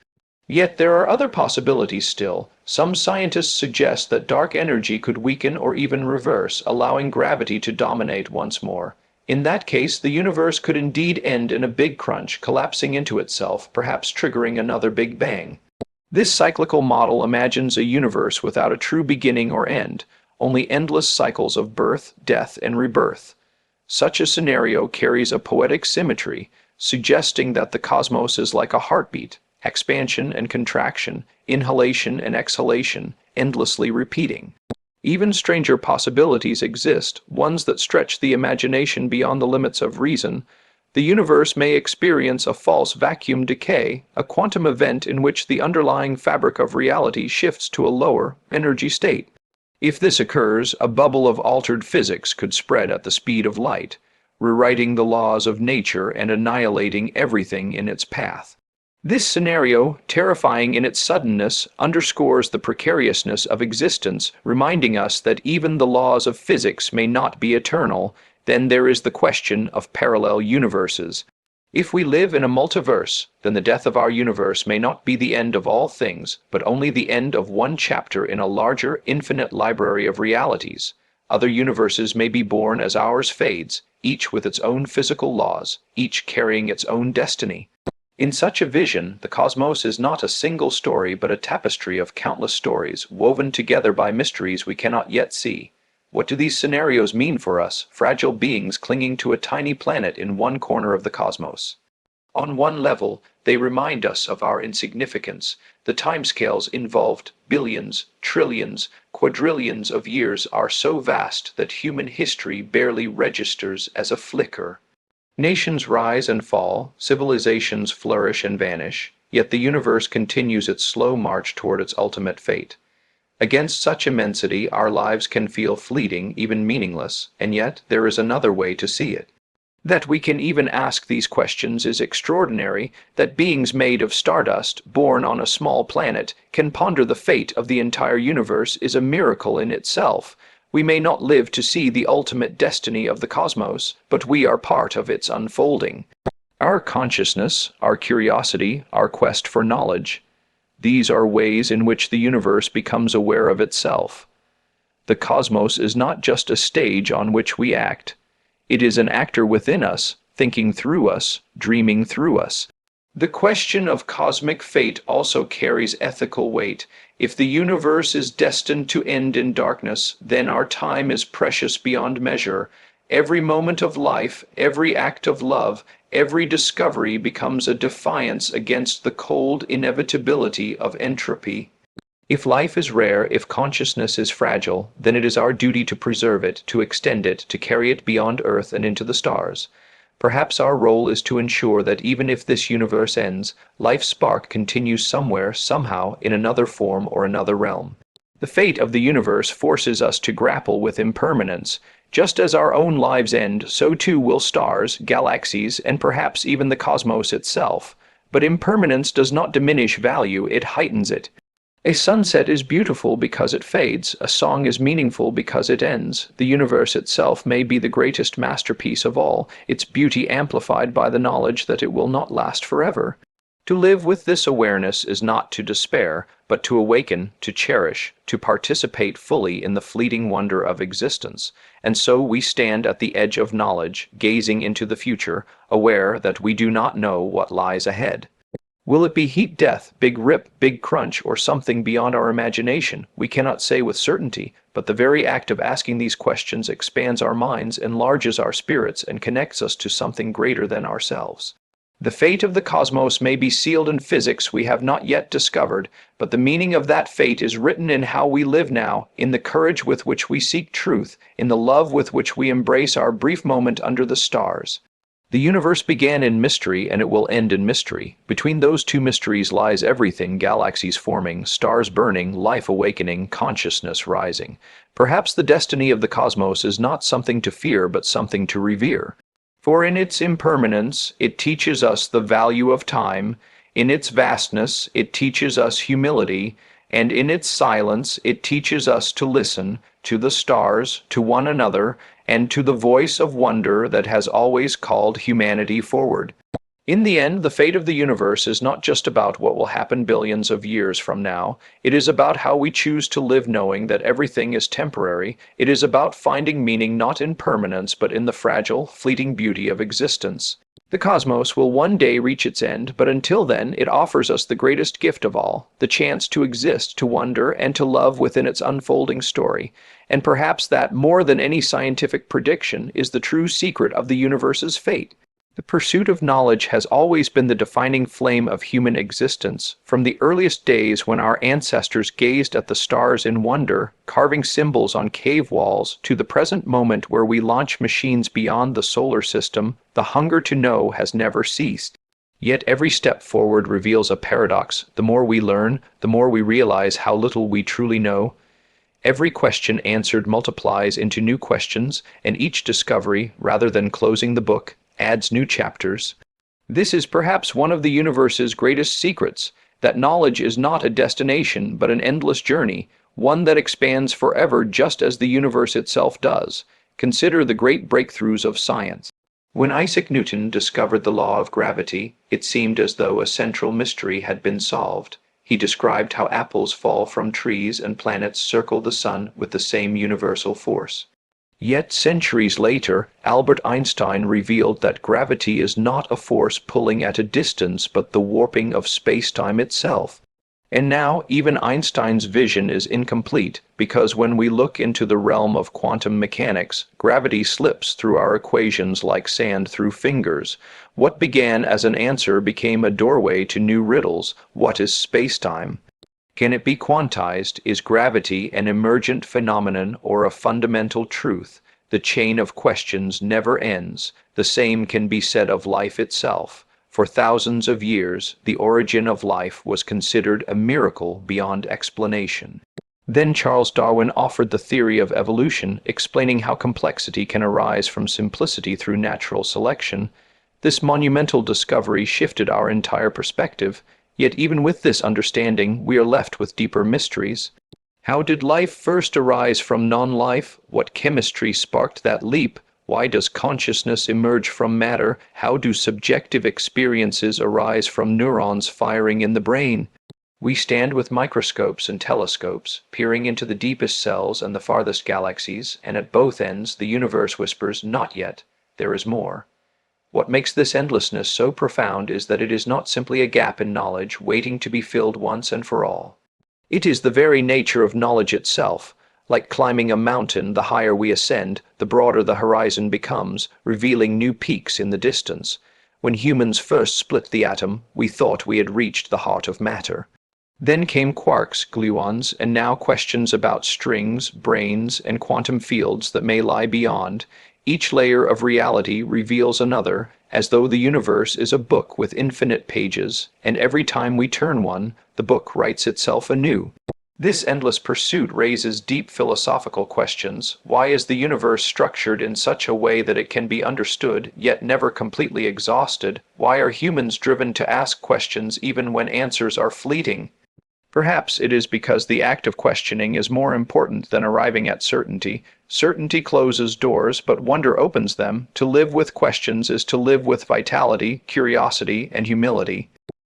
Yet there are other possibilities still. Some scientists suggest that dark energy could weaken or even reverse, allowing gravity to dominate once more. In that case, the universe could indeed end in a big crunch, collapsing into itself, perhaps triggering another Big Bang. This cyclical model imagines a universe without a true beginning or end, only endless cycles of birth, death, and rebirth. Such a scenario carries a poetic symmetry, suggesting that the cosmos is like a heartbeat, expansion and contraction, inhalation and exhalation, endlessly repeating. Even stranger possibilities exist, ones that stretch the imagination beyond the limits of reason. The universe may experience a false vacuum decay, a quantum event in which the underlying fabric of reality shifts to a lower energy state. If this occurs, a bubble of altered physics could spread at the speed of light, rewriting the laws of nature and annihilating everything in its path. This scenario, terrifying in its suddenness, underscores the precariousness of existence, reminding us that even the laws of physics may not be eternal. Then there is the question of parallel universes. If we live in a multiverse, then the death of our universe may not be the end of all things, but only the end of one chapter in a larger, infinite library of realities. Other universes may be born as ours fades, each with its own physical laws, each carrying its own destiny. In such a vision, the cosmos is not a single story, but a tapestry of countless stories, woven together by mysteries we cannot yet see. What do these scenarios mean for us, fragile beings clinging to a tiny planet in one corner of the cosmos? On one level, they remind us of our insignificance. The timescales involved, billions, trillions, quadrillions of years, are so vast that human history barely registers as a flicker. Nations rise and fall, civilizations flourish and vanish, yet the universe continues its slow march toward its ultimate fate. Against such immensity, our lives can feel fleeting, even meaningless, and yet there is another way to see it. That we can even ask these questions is extraordinary, that beings made of stardust, born on a small planet, can ponder the fate of the entire universe is a miracle in itself. We may not live to see the ultimate destiny of the cosmos, but we are part of its unfolding. Our consciousness, our curiosity, our quest for knowledge, these are ways in which the universe becomes aware of itself. The cosmos is not just a stage on which we act. It is an actor within us, thinking through us, dreaming through us. The question of cosmic fate also carries ethical weight. If the universe is destined to end in darkness, then our time is precious beyond measure. Every moment of life, every act of love, every discovery becomes a defiance against the cold inevitability of entropy. If life is rare, if consciousness is fragile, then it is our duty to preserve it, to extend it, to carry it beyond Earth and into the stars. Perhaps our role is to ensure that even if this universe ends, life's spark continues somewhere, somehow, in another form or another realm. The fate of the universe forces us to grapple with impermanence. Just as our own lives end, so too will stars, galaxies, and perhaps even the cosmos itself. But impermanence does not diminish value, it heightens it. A sunset is beautiful because it fades, a song is meaningful because it ends. The universe itself may be the greatest masterpiece of all, its beauty amplified by the knowledge that it will not last forever. To live with this awareness is not to despair, but to awaken, to cherish, to participate fully in the fleeting wonder of existence. And so we stand at the edge of knowledge, gazing into the future, aware that we do not know what lies ahead. Will it be heat death, big rip, big crunch, or something beyond our imagination? We cannot say with certainty, but the very act of asking these questions expands our minds, enlarges our spirits, and connects us to something greater than ourselves. The fate of the cosmos may be sealed in physics we have not yet discovered, but the meaning of that fate is written in how we live now, in the courage with which we seek truth, in the love with which we embrace our brief moment under the stars. The universe began in mystery and it will end in mystery. Between those two mysteries lies everything: galaxies forming, stars burning, life awakening, consciousness rising. Perhaps the destiny of the cosmos is not something to fear but something to revere. For in its impermanence it teaches us the value of time, in its vastness it teaches us humility, and in its silence it teaches us to listen to the stars, to one another, and to the voice of wonder that has always called humanity forward. In the end, the fate of the universe is not just about what will happen billions of years from now. It is about how we choose to live knowing that everything is temporary. It is about finding meaning not in permanence but in the fragile, fleeting beauty of existence. The cosmos will one day reach its end, but until then it offers us the greatest gift of all, the chance to exist, to wonder, and to love within its unfolding story. And perhaps that, more than any scientific prediction, is the true secret of the universe's fate. The pursuit of knowledge has always been the defining flame of human existence, from the earliest days when our ancestors gazed at the stars in wonder, carving symbols on cave walls, to the present moment where we launch machines beyond the solar system. The hunger to know has never ceased. Yet every step forward reveals a paradox. The more we learn, the more we realize how little we truly know. Every question answered multiplies into new questions, and each discovery, rather than closing the book, adds new chapters. This is perhaps one of the universe's greatest secrets, that knowledge is not a destination but an endless journey, one that expands forever just as the universe itself does. Consider the great breakthroughs of science. When Isaac Newton discovered the law of gravity, it seemed as though a central mystery had been solved. He described how apples fall from trees and planets circle the sun with the same universal force. Yet centuries later, Albert Einstein revealed that gravity is not a force pulling at a distance but the warping of space-time itself. And now, even Einstein's vision is incomplete, because when we look into the realm of quantum mechanics, gravity slips through our equations like sand through fingers. What began as an answer became a doorway to new riddles. What is space-time? Can it be quantized? Is gravity an emergent phenomenon or a fundamental truth? The chain of questions never ends. The same can be said of life itself. For thousands of years, the origin of life was considered a miracle beyond explanation. Then Charles Darwin offered the theory of evolution, explaining how complexity can arise from simplicity through natural selection. This monumental discovery shifted our entire perspective. Yet even with this understanding, we are left with deeper mysteries. How did life first arise from non-life? What chemistry sparked that leap? Why does consciousness emerge from matter? How do subjective experiences arise from neurons firing in the brain? We stand with microscopes and telescopes, peering into the deepest cells and the farthest galaxies, and at both ends the universe whispers, "Not yet, there is more." What makes this endlessness so profound is that it is not simply a gap in knowledge waiting to be filled once and for all. It is the very nature of knowledge itself. Like climbing a mountain, the higher we ascend, the broader the horizon becomes, revealing new peaks in the distance. When humans first split the atom, we thought we had reached the heart of matter. Then came quarks, gluons, and now questions about strings, brains, and quantum fields that may lie beyond. Each layer of reality reveals another, as though the universe is a book with infinite pages, and every time we turn one, the book writes itself anew. This endless pursuit raises deep philosophical questions. Why is the universe structured in such a way that it can be understood, yet never completely exhausted? Why are humans driven to ask questions even when answers are fleeting? Perhaps it is because the act of questioning is more important than arriving at certainty. Certainty closes doors, but wonder opens them. To live with questions is to live with vitality, curiosity, and humility.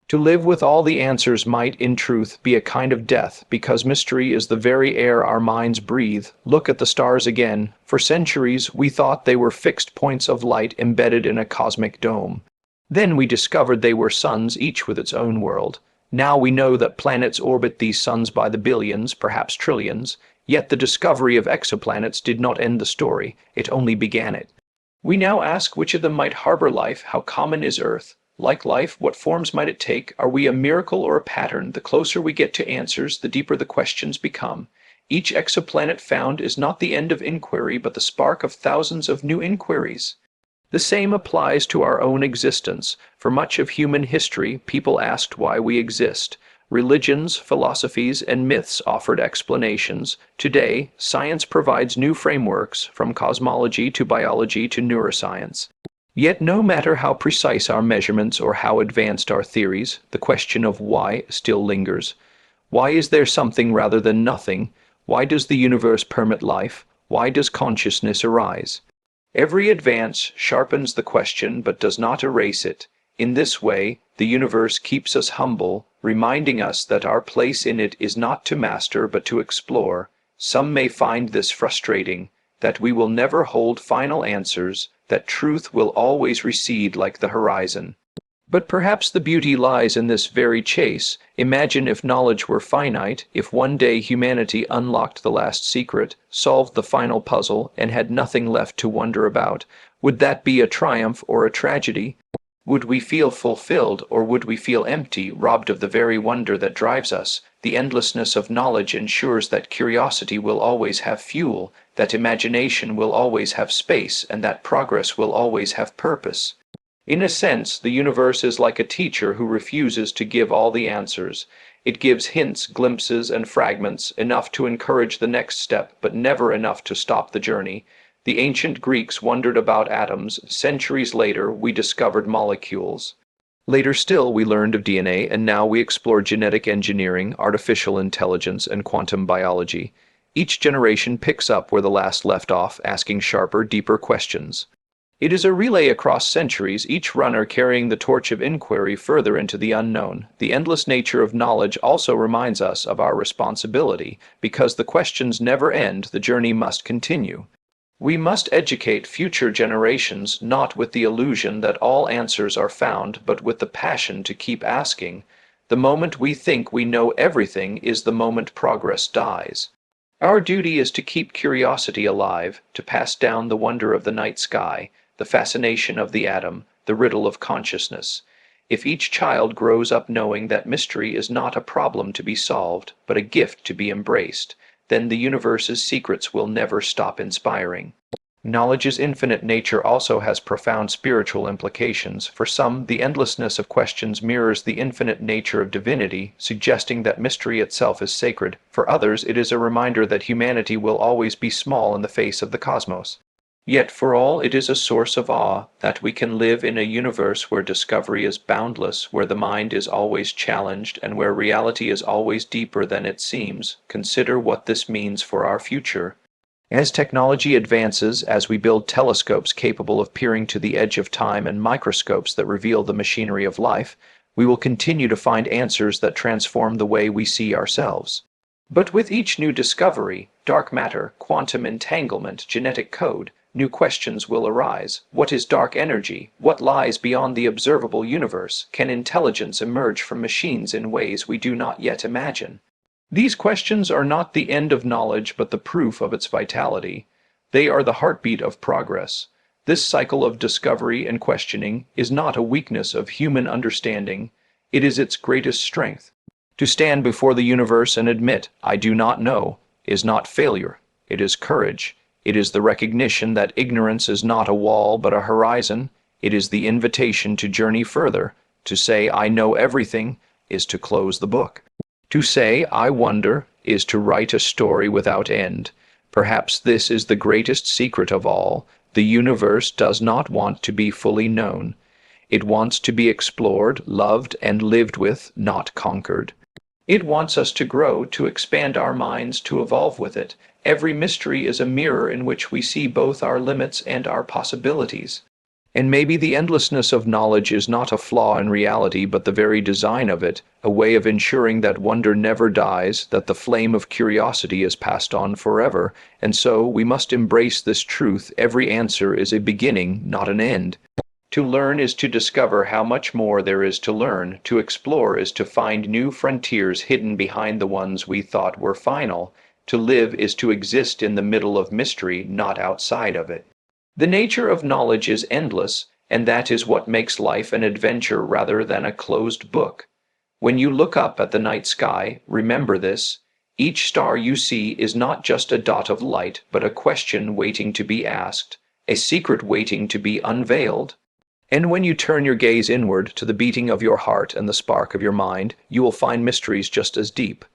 To live with all the answers might, in truth, be a kind of death, because mystery is the very air our minds breathe. Look at the stars again. For centuries, we thought they were fixed points of light embedded in a cosmic dome. Then we discovered they were suns, each with its own world. Now we know that planets orbit these suns by the billions, perhaps trillions. Yet the discovery of exoplanets did not end the story, it only began it. We now ask which of them might harbor life. How common is Earth? Like life, what forms might it take? Are we a miracle or a pattern? The closer we get to answers, the deeper the questions become. Each exoplanet found is not the end of inquiry, but the spark of thousands of new inquiries. The same applies to our own existence. For much of human history, people asked why we exist. Religions, philosophies, and myths offered explanations. Today, science provides new frameworks, from cosmology to biology to neuroscience. Yet no matter how precise our measurements or how advanced our theories, the question of why still lingers. Why is there something rather than nothing? Why does the universe permit life? Why does consciousness arise? Every advance sharpens the question but does not erase it. In this way, the universe keeps us humble, reminding us that our place in it is not to master but to explore. Some may find this frustrating, that we will never hold final answers, that truth will always recede like the horizon. But perhaps the beauty lies in this very chase. Imagine if knowledge were finite, if one day humanity unlocked the last secret, solved the final puzzle, and had nothing left to wonder about. Would that be a triumph or a tragedy? Would we feel fulfilled, or would we feel empty, robbed of the very wonder that drives us? The endlessness of knowledge ensures that curiosity will always have fuel, that imagination will always have space, and that progress will always have purpose. In a sense, the universe is like a teacher who refuses to give all the answers. It gives hints, glimpses, and fragments, enough to encourage the next step, but never enough to stop the journey. The ancient Greeks wondered about atoms. Centuries later, we discovered molecules. Later still, we learned of DNA, and now we explore genetic engineering, artificial intelligence, and quantum biology. Each generation picks up where the last left off, asking sharper, deeper questions. It is a relay across centuries, each runner carrying the torch of inquiry further into the unknown. The endless nature of knowledge also reminds us of our responsibility. Because the questions never end, the journey must continue. We must educate future generations not with the illusion that all answers are found, but with the passion to keep asking. The moment we think we know everything is the moment progress dies. Our duty is to keep curiosity alive, to pass down the wonder of the night sky, the fascination of the atom, the riddle of consciousness. If each child grows up knowing that mystery is not a problem to be solved, but a gift to be embraced, then the universe's secrets will never stop inspiring. Knowledge's infinite nature also has profound spiritual implications. For some, the endlessness of questions mirrors the infinite nature of divinity, suggesting that mystery itself is sacred. For others, it is a reminder that humanity will always be small in the face of the cosmos. Yet for all, it is a source of awe that we can live in a universe where discovery is boundless, where the mind is always challenged, and where reality is always deeper than it seems. Consider what this means for our future. As technology advances, as we build telescopes capable of peering to the edge of time and microscopes that reveal the machinery of life, we will continue to find answers that transform the way we see ourselves. But with each new discovery, dark matter, quantum entanglement, genetic code, new questions will arise. What is dark energy? What lies beyond the observable universe? Can intelligence emerge from machines in ways we do not yet imagine? These questions are not the end of knowledge, but the proof of its vitality. They are the heartbeat of progress. This cycle of discovery and questioning is not a weakness of human understanding. It is its greatest strength. To stand before the universe and admit, "I do not know," is not failure. It is courage. It is the recognition that ignorance is not a wall but a horizon. It is the invitation to journey further. To say, "I know everything," is to close the book. To say, "I wonder," is to write a story without end. Perhaps this is the greatest secret of all. The universe does not want to be fully known. It wants to be explored, loved, and lived with, not conquered. It wants us to grow, to expand our minds, to evolve with it. Every mystery is a mirror in which we see both our limits and our possibilities. And maybe the endlessness of knowledge is not a flaw in reality, but the very design of it, a way of ensuring that wonder never dies, that the flame of curiosity is passed on forever. And so we must embrace this truth: every answer is a beginning, not an end. To learn is to discover how much more there is to learn. To explore is to find new frontiers hidden behind the ones we thought were final. To live is to exist in the middle of mystery, not outside of it. The nature of knowledge is endless, and that is what makes life an adventure rather than a closed book. When you look up at the night sky, remember this: each star you see is not just a dot of light, but a question waiting to be asked, a secret waiting to be unveiled. And when you turn your gaze inward to the beating of your heart and the spark of your mind, you will find mysteries just as deep.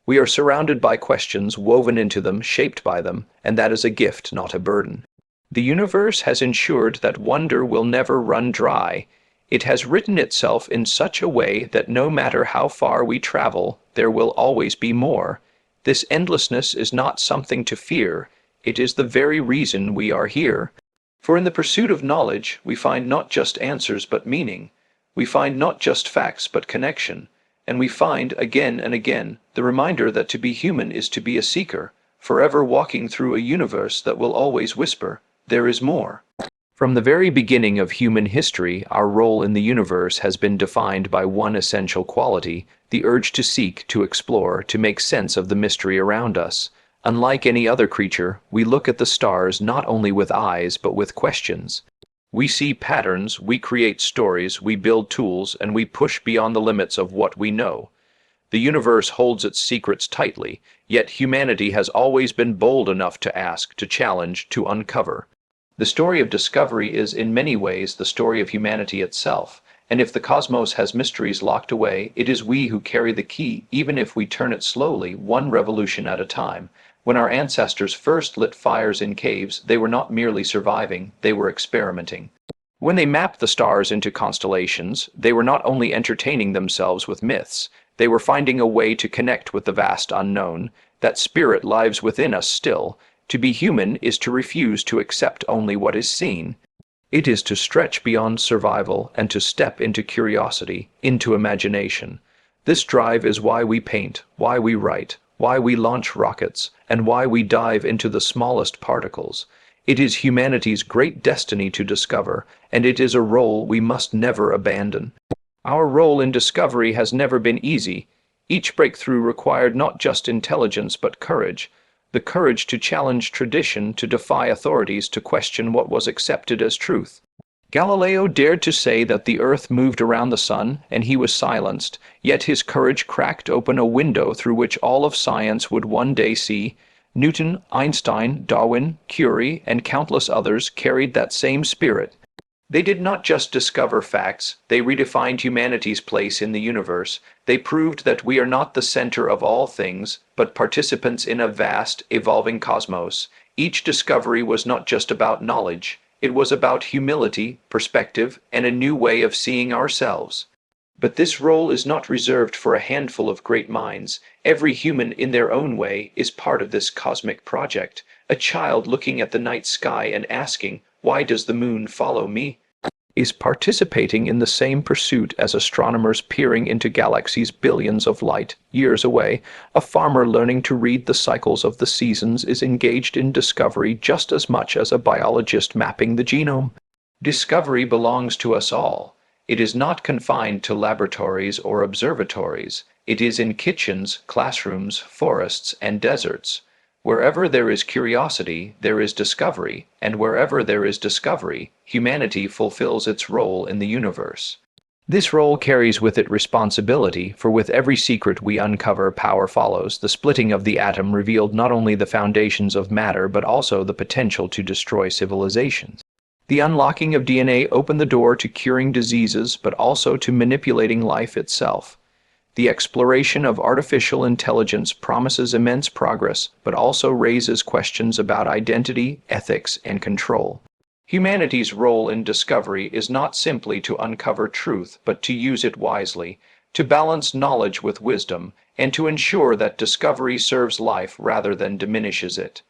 We are surrounded by questions, woven into them, shaped by them, and that is a gift, not a burden. The universe has ensured that wonder will never run dry. It has written itself in such a way that no matter how far we travel, there will always be more. This endlessness is not something to fear. It is the very reason we are here. For in the pursuit of knowledge, we find not just answers but meaning. We find not just facts but connection. And we find, again and again, the reminder that to be human is to be a seeker, forever walking through a universe that will always whisper, "There is more." From the very beginning of human history, our role in the universe has been defined by one essential quality: the urge to seek, to explore, to make sense of the mystery around us. Unlike any other creature, we look at the stars not only with eyes, but with questions. We see patterns, we create stories, we build tools, and we push beyond the limits of what we know. The universe holds its secrets tightly, yet humanity has always been bold enough to ask, to challenge, to uncover. The story of discovery is in many ways the story of humanity itself, and if the cosmos has mysteries locked away, it is we who carry the key, even if we turn it slowly, one revolution at a time. When our ancestors first lit fires in caves, they were not merely surviving, they were experimenting. When they mapped the stars into constellations, they were not only entertaining themselves with myths, they were finding a way to connect with the vast unknown. That spirit lives within us still. To be human is to refuse to accept only what is seen. It is to stretch beyond survival and to step into curiosity, into imagination. This drive is why we paint, why we write, why we launch rockets, and why we dive into the smallest particles. It is humanity's great destiny to discover, and it is a role we must never abandon. Our role in discovery has never been easy. Each breakthrough required not just intelligence but courage. The courage to challenge tradition, to defy authorities, to question what was accepted as truth. Galileo dared to say that the earth moved around the sun, and he was silenced, yet his courage cracked open a window through which all of science would one day see. Newton, Einstein, Darwin, Curie, and countless others carried that same spirit. They did not just discover facts, they redefined humanity's place in the universe. They proved that we are not the center of all things, but participants in a vast, evolving cosmos. Each discovery was not just about knowledge, it was about humility, perspective, and a new way of seeing ourselves. But this role is not reserved for a handful of great minds. Every human in their own way is part of this cosmic project. A child looking at the night sky and asking, "Why does the moon follow me?" is participating in the same pursuit as astronomers peering into galaxies billions of light years away. A farmer learning to read the cycles of the seasons is engaged in discovery just as much as a biologist mapping the genome. Discovery belongs to us all. It is not confined to laboratories or observatories. It is in kitchens, classrooms, forests, and deserts. Wherever there is curiosity, there is discovery, and wherever there is discovery, humanity fulfills its role in the universe. This role carries with it responsibility, for with every secret we uncover, power follows. The splitting of the atom revealed not only the foundations of matter, but also the potential to destroy civilizations. The unlocking of DNA opened the door to curing diseases, but also to manipulating life itself. The exploration of artificial intelligence promises immense progress, but also raises questions about identity, ethics, and control. Humanity's role in discovery is not simply to uncover truth, but to use it wisely, to balance knowledge with wisdom, and to ensure that discovery serves life rather than diminishes it.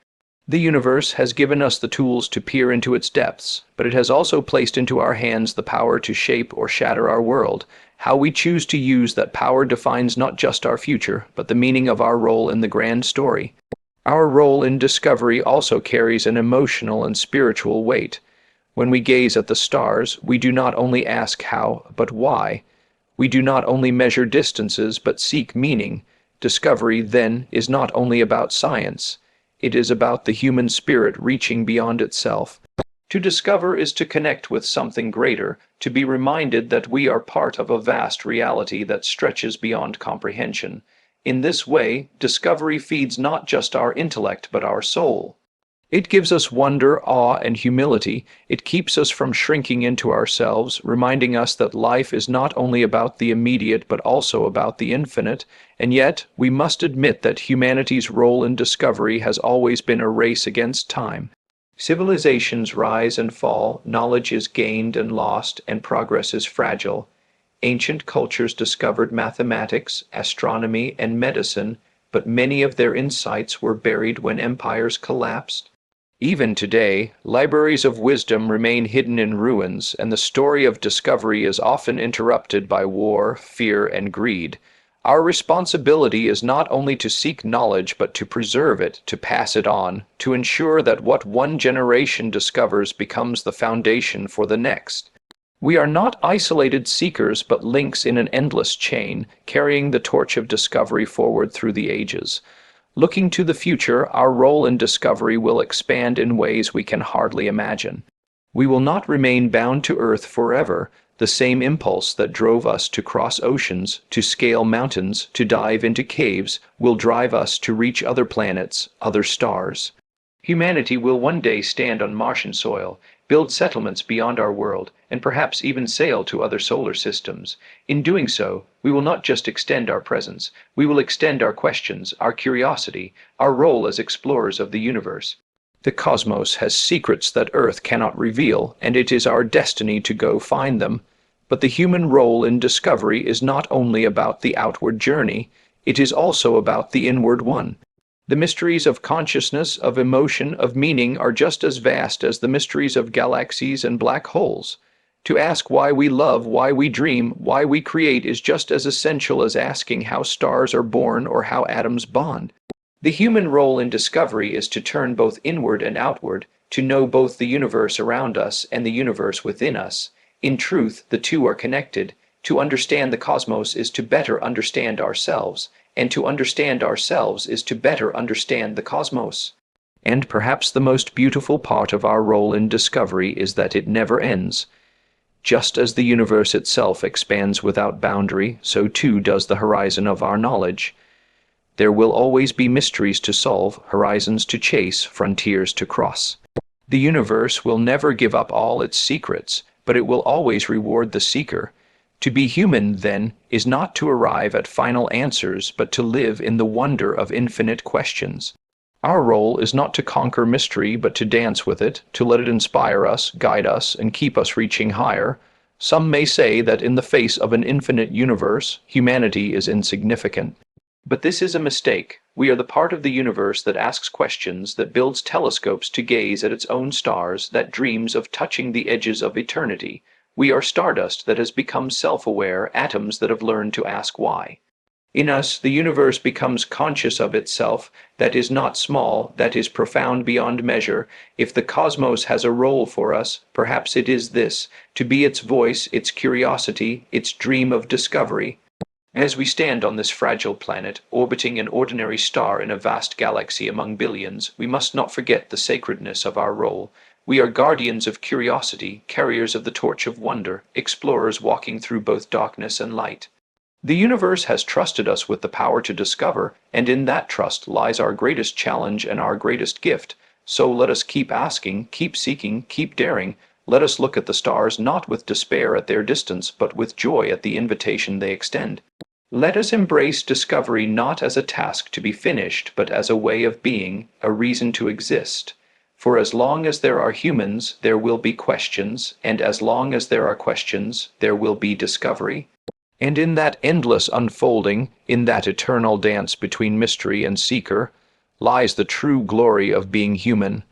The universe has given us the tools to peer into its depths, but it has also placed into our hands the power to shape or shatter our world. How we choose to use that power defines not just our future, but the meaning of our role in the grand story. Our role in discovery also carries an emotional and spiritual weight. When we gaze at the stars, we do not only ask how, but why. We do not only measure distances, but seek meaning. Discovery, then, is not only about science. It is about the human spirit reaching beyond itself. To discover is to connect with something greater, to be reminded that we are part of a vast reality that stretches beyond comprehension. In this way, discovery feeds not just our intellect but our soul. It gives us wonder, awe, and humility. It keeps us from shrinking into ourselves, reminding us that life is not only about the immediate but also about the infinite. And yet, we must admit that humanity's role in discovery has always been a race against time. Civilizations rise and fall, knowledge is gained and lost, and progress is fragile. Ancient cultures discovered mathematics, astronomy, and medicine, but many of their insights were buried when empires collapsed. Even today, libraries of wisdom remain hidden in ruins, and the story of discovery is often interrupted by war, fear, and greed. Our responsibility is not only to seek knowledge, but to preserve it, to pass it on, to ensure that what one generation discovers becomes the foundation for the next. We are not isolated seekers, but links in an endless chain, carrying the torch of discovery forward through the ages. Looking to the future, our role in discovery will expand in ways we can hardly imagine. We will not remain bound to Earth forever. The same impulse that drove us to cross oceans, to scale mountains, to dive into caves, will drive us to reach other planets, other stars. Humanity will one day stand on Martian soil, build settlements beyond our world, and perhaps even sail to other solar systems. In doing so, we will not just extend our presence, we will extend our questions, our curiosity, our role as explorers of the universe. The cosmos has secrets that Earth cannot reveal, and it is our destiny to go find them. But the human role in discovery is not only about the outward journey, it is also about the inward one. The mysteries of consciousness, of emotion, of meaning are just as vast as the mysteries of galaxies and black holes. To ask why we love, why we dream, why we create is just as essential as asking how stars are born or how atoms bond. The human role in discovery is to turn both inward and outward, to know both the universe around us and the universe within us. In truth, the two are connected. To understand the cosmos is to better understand ourselves, and to understand ourselves is to better understand the cosmos. And perhaps the most beautiful part of our role in discovery is that it never ends. Just as the universe itself expands without boundary, so too does the horizon of our knowledge. There will always be mysteries to solve, horizons to chase, frontiers to cross. The universe will never give up all its secrets, but it will always reward the seeker. To be human, then, is not to arrive at final answers, but to live in the wonder of infinite questions. Our role is not to conquer mystery, but to dance with it, to let it inspire us, guide us, and keep us reaching higher. Some may say that in the face of an infinite universe, humanity is insignificant. But this is a mistake. We are the part of the universe that asks questions, that builds telescopes to gaze at its own stars, that dreams of touching the edges of eternity. We are stardust that has become self-aware, atoms that have learned to ask why. In us, the universe becomes conscious of itself, that is not small, that is profound beyond measure. If the cosmos has a role for us, perhaps it is this, to be its voice, its curiosity, its dream of discovery. As we stand on this fragile planet, orbiting an ordinary star in a vast galaxy among billions, we must not forget the sacredness of our role. We are guardians of curiosity, carriers of the torch of wonder, explorers walking through both darkness and light. The universe has trusted us with the power to discover, and in that trust lies our greatest challenge and our greatest gift. So let us keep asking, keep seeking, keep daring. Let us look at the stars not with despair at their distance, but with joy at the invitation they extend. Let us embrace discovery not as a task to be finished, but as a way of being, a reason to exist. For as long as there are humans, there will be questions, and as long as there are questions, there will be discovery. And in that endless unfolding, in that eternal dance between mystery and seeker, lies the true glory of being human,